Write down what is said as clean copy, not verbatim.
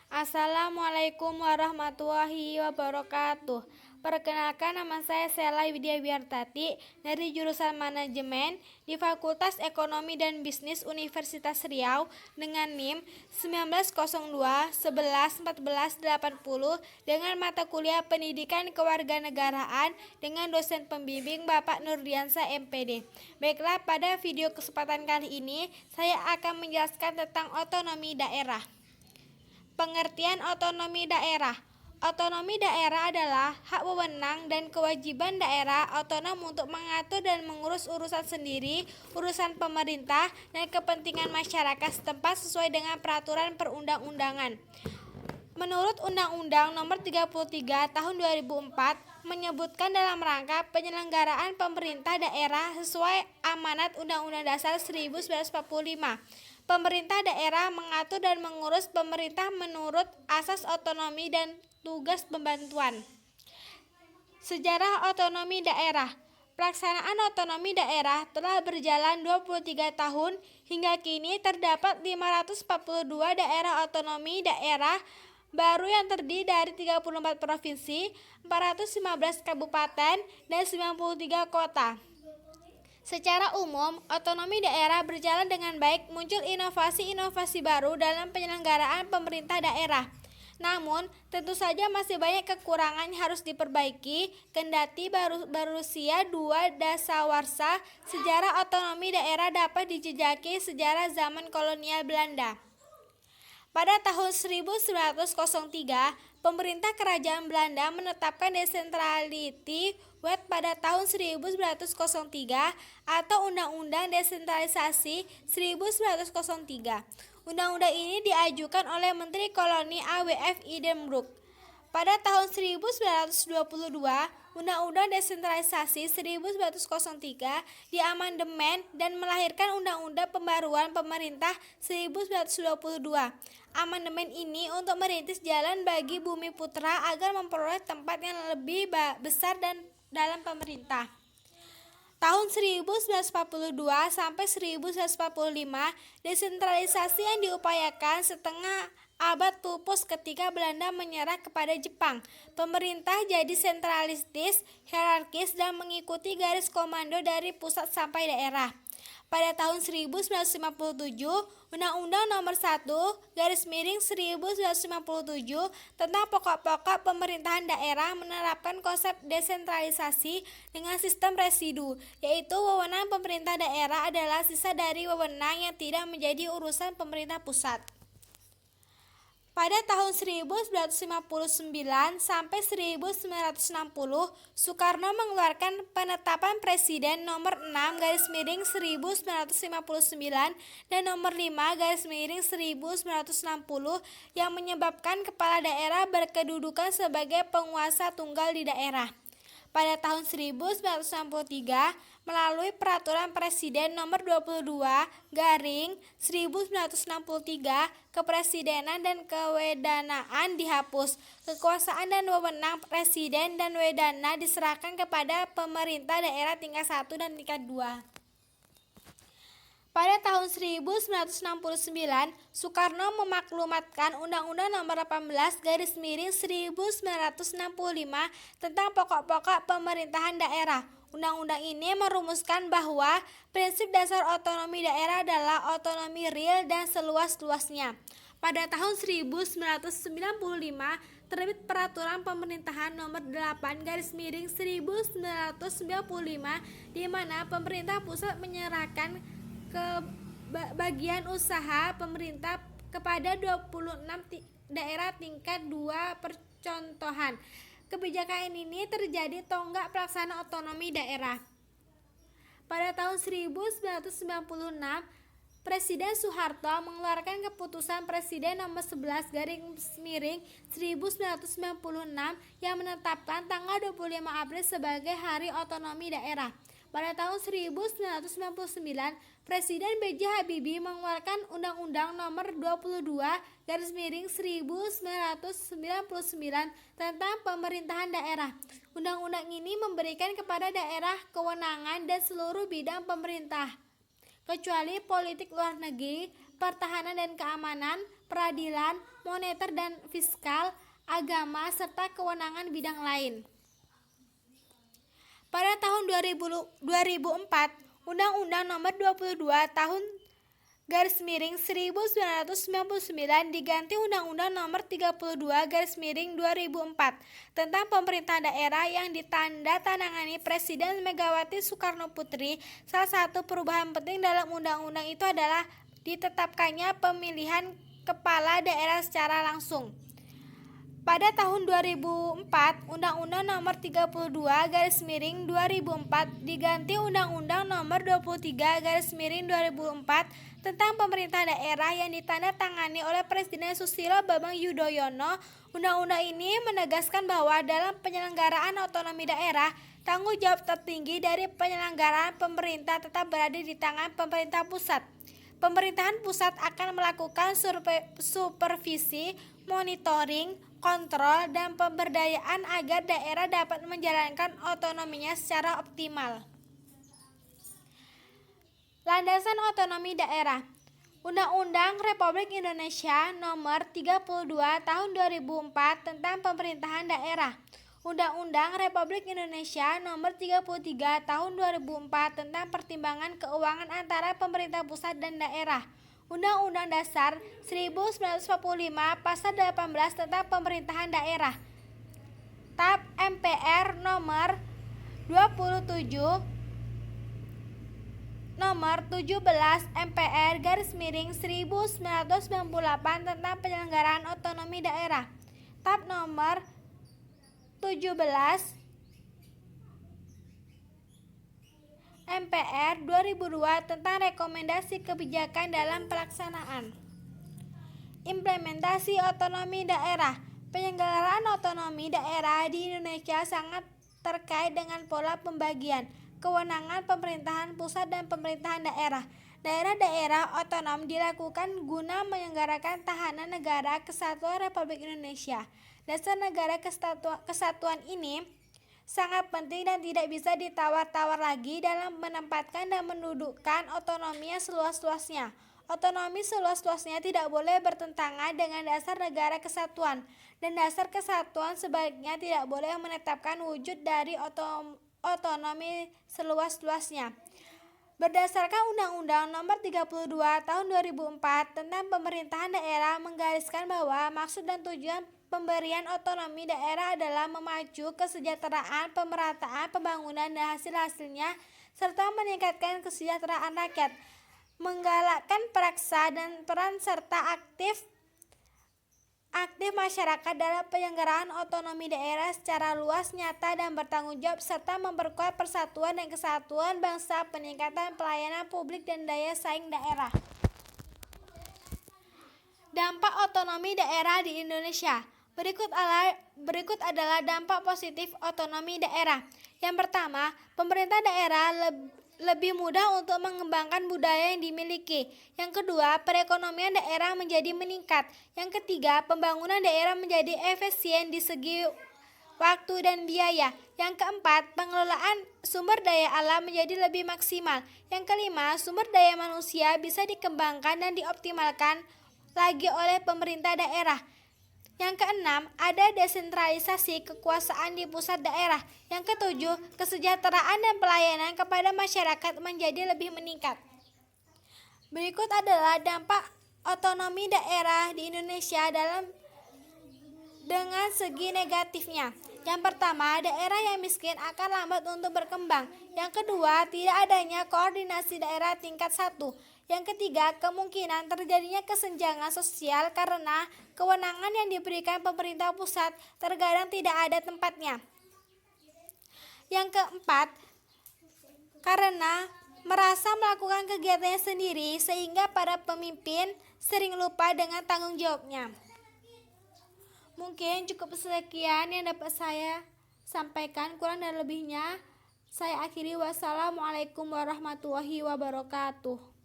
Assalamualaikum warahmatullahi wabarakatuh. Perkenalkan, nama saya Sela Widya Biartati dari jurusan Manajemen di Fakultas Ekonomi dan Bisnis Universitas Riau dengan NIM 1902 11 14 80 dengan mata kuliah Pendidikan Kewarganegaraan dengan dosen pembimbing Bapak Nurdiansa MPD. Baiklah, pada video kesempatan kali ini saya akan menjelaskan tentang otonomi daerah. Pengertian otonomi daerah. Otonomi daerah adalah hak wewenang dan kewajiban daerah otonom untuk mengatur dan mengurus urusan sendiri, urusan pemerintah, dan kepentingan masyarakat setempat sesuai dengan peraturan perundang-undangan. Menurut Undang-Undang Nomor 33 Tahun 2004 menyebutkan dalam rangka penyelenggaraan pemerintah daerah sesuai amanat Undang-Undang Dasar 1945. Pemerintah daerah mengatur dan mengurus pemerintah menurut asas otonomi dan tugas pembantuan. Sejarah otonomi daerah. Pelaksanaan otonomi daerah telah berjalan 23 tahun, hingga kini terdapat 542 daerah otonomi daerah baru yang terdiri dari 34 provinsi, 415 kabupaten, dan 93 kota. Secara umum, otonomi daerah berjalan dengan baik, muncul inovasi-inovasi baru dalam penyelenggaraan pemerintah daerah. Namun, tentu saja masih banyak kekurangan yang harus diperbaiki, kendati berusia 2 dasawarsa, sejarah otonomi daerah dapat dijejaki sejarah zaman kolonial Belanda. Pada tahun 1903, pemerintah kerajaan Belanda menetapkan desentrality wet pada tahun 1903 atau Undang-Undang Desentralisasi 1903. Undang-undang ini diajukan oleh Menteri Koloni AWF Idem-Broek. Pada tahun 1922, Undang-Undang Desentralisasi 1903 diamandemen dan melahirkan Undang-Undang Pembaruan Pemerintah 1922. Amandemen ini untuk merintis jalan bagi Bumi Putra agar memperoleh tempat yang lebih besar dan dalam pemerintah. Tahun 1942 sampai 1945, desentralisasi yang diupayakan setengah abad pupus ketika Belanda menyerah kepada Jepang. Pemerintah jadi sentralistis, hierarkis, dan mengikuti garis komando dari pusat sampai daerah. Pada tahun 1957, Undang-Undang Nomor 1/1957 tentang pokok-pokok pemerintahan daerah menerapkan konsep desentralisasi dengan sistem residu, yaitu wewenang pemerintah daerah adalah sisa dari wewenang yang tidak menjadi urusan pemerintah pusat. Pada tahun 1959 sampai 1960, Soekarno mengeluarkan Penetapan Presiden Nomor 6/1959 dan Nomor 5/1960 yang menyebabkan kepala daerah berkedudukan sebagai penguasa tunggal di daerah. Pada tahun 1963, melalui Peraturan Presiden Nomor 22/1963, kepresidenan dan kewedanaan dihapus. Kekuasaan dan wewenang presiden dan wedana diserahkan kepada pemerintah daerah tingkat 1 dan tingkat 2. Pada tahun 1969, Soekarno memaklumatkan Undang-Undang Nomor 18/1965 tentang pokok-pokok pemerintahan daerah. Undang-undang ini merumuskan bahwa prinsip dasar otonomi daerah adalah otonomi real dan seluas-luasnya. Pada tahun 1995, terbit Peraturan Pemerintahan Nomor 8/1995 di mana pemerintah pusat menyerahkan bagian usaha pemerintah kepada 26 daerah tingkat 2 percontohan. Kebijakan ini terjadi tonggak pelaksana otonomi daerah. Pada tahun 1996, Presiden Soeharto mengeluarkan Keputusan Presiden Nomor 11/1996 yang menetapkan tanggal 25 April sebagai Hari Otonomi Daerah. Pada tahun 1999, Presiden B.J. Habibie mengeluarkan Undang-Undang Nomor 22/1999 tentang pemerintahan daerah. Undang-undang ini memberikan kepada daerah kewenangan dan seluruh bidang pemerintah, kecuali politik luar negeri, pertahanan dan keamanan, peradilan, moneter dan fiskal, agama, serta kewenangan bidang lain. Pada tahun 2004, Undang-Undang Nomor 22 Tahun 1999 diganti Undang-Undang Nomor 32/2004 tentang pemerintahan daerah yang ditandatangani Presiden Megawati Soekarno Putri. Salah satu perubahan penting dalam undang-undang itu adalah ditetapkannya pemilihan kepala daerah secara langsung. Pada tahun 2004, Undang-Undang Nomor 32/2004 diganti Undang-Undang Nomor 23/2004 tentang pemerintahan daerah yang ditandatangani oleh Presiden Susilo Bambang Yudhoyono. Undang-undang ini menegaskan bahwa dalam penyelenggaraan otonomi daerah, tanggung jawab tertinggi dari penyelenggaraan pemerintah tetap berada di tangan pemerintah pusat. Pemerintahan pusat akan melakukan supervisi, monitoring, kontrol, dan pemberdayaan agar daerah dapat menjalankan otonominya secara optimal. Landasan otonomi daerah. Undang-Undang Republik Indonesia Nomor 32 Tahun 2004 tentang pemerintahan daerah. Undang-Undang Republik Indonesia Nomor 33 Tahun 2004 tentang pertimbangan keuangan antara pemerintah pusat dan daerah. Undang-Undang Dasar 1945 Pasal 18 tentang pemerintahan daerah. TAP MPR Nomor 27 Nomor 17 MPR/1998 tentang penyelenggaraan otonomi daerah. TAP Nomor 17 MPR 2002 tentang rekomendasi kebijakan dalam pelaksanaan. Implementasi otonomi daerah. Penyelenggaraan otonomi daerah di Indonesia sangat terkait dengan pola pembagian kewenangan pemerintahan pusat dan pemerintahan daerah. Daerah-daerah otonom dilakukan guna menyelenggarakan tahanan negara kesatuan Republik Indonesia. Dasar negara kesatuan ini sangat penting dan tidak bisa ditawar-tawar lagi dalam menempatkan dan mendudukkan otonomi yang seluas-luasnya. Otonomi seluas-luasnya tidak boleh bertentangan dengan dasar negara kesatuan, dan dasar kesatuan sebaliknya tidak boleh menetapkan wujud dari otonomi seluas-luasnya. Berdasarkan Undang-Undang Nomor 32 Tahun 2004 tentang pemerintahan daerah menggariskan bahwa maksud dan tujuan pemberian otonomi daerah adalah memacu kesejahteraan, pemerataan, pembangunan dan hasil-hasilnya, serta meningkatkan kesejahteraan rakyat, menggalakkan praksa dan peran serta aktif masyarakat dalam penyelenggaraan otonomi daerah secara luas, nyata, dan bertanggung jawab, serta memperkuat persatuan dan kesatuan bangsa, peningkatan pelayanan publik dan daya saing daerah. Dampak otonomi daerah di Indonesia. Berikut adalah dampak positif otonomi daerah. Yang pertama, pemerintah daerah lebih mudah untuk mengembangkan budaya yang dimiliki. Yang kedua, perekonomian daerah menjadi meningkat. Yang ketiga, pembangunan daerah menjadi efisien di segi waktu dan biaya. Yang keempat, pengelolaan sumber daya alam menjadi lebih maksimal. Yang kelima, sumber daya manusia bisa dikembangkan dan dioptimalkan lagi oleh pemerintah daerah. Yang keenam, ada desentralisasi kekuasaan di pusat daerah. Yang ketujuh, kesejahteraan dan pelayanan kepada masyarakat menjadi lebih meningkat. Berikut adalah dampak otonomi daerah di Indonesia dengan segi negatifnya. Yang pertama, daerah yang miskin akan lambat untuk berkembang. Yang kedua, tidak adanya koordinasi daerah tingkat 1. Yang ketiga, kemungkinan terjadinya kesenjangan sosial karena kewenangan yang diberikan pemerintah pusat terkadang tidak ada tempatnya. Yang keempat, karena merasa melakukan kegiatannya sendiri sehingga para pemimpin sering lupa dengan tanggung jawabnya. Mungkin cukup sekian yang dapat saya sampaikan, kurang dan lebihnya Saya akhiri, wassalamualaikum warahmatullahi wabarakatuh.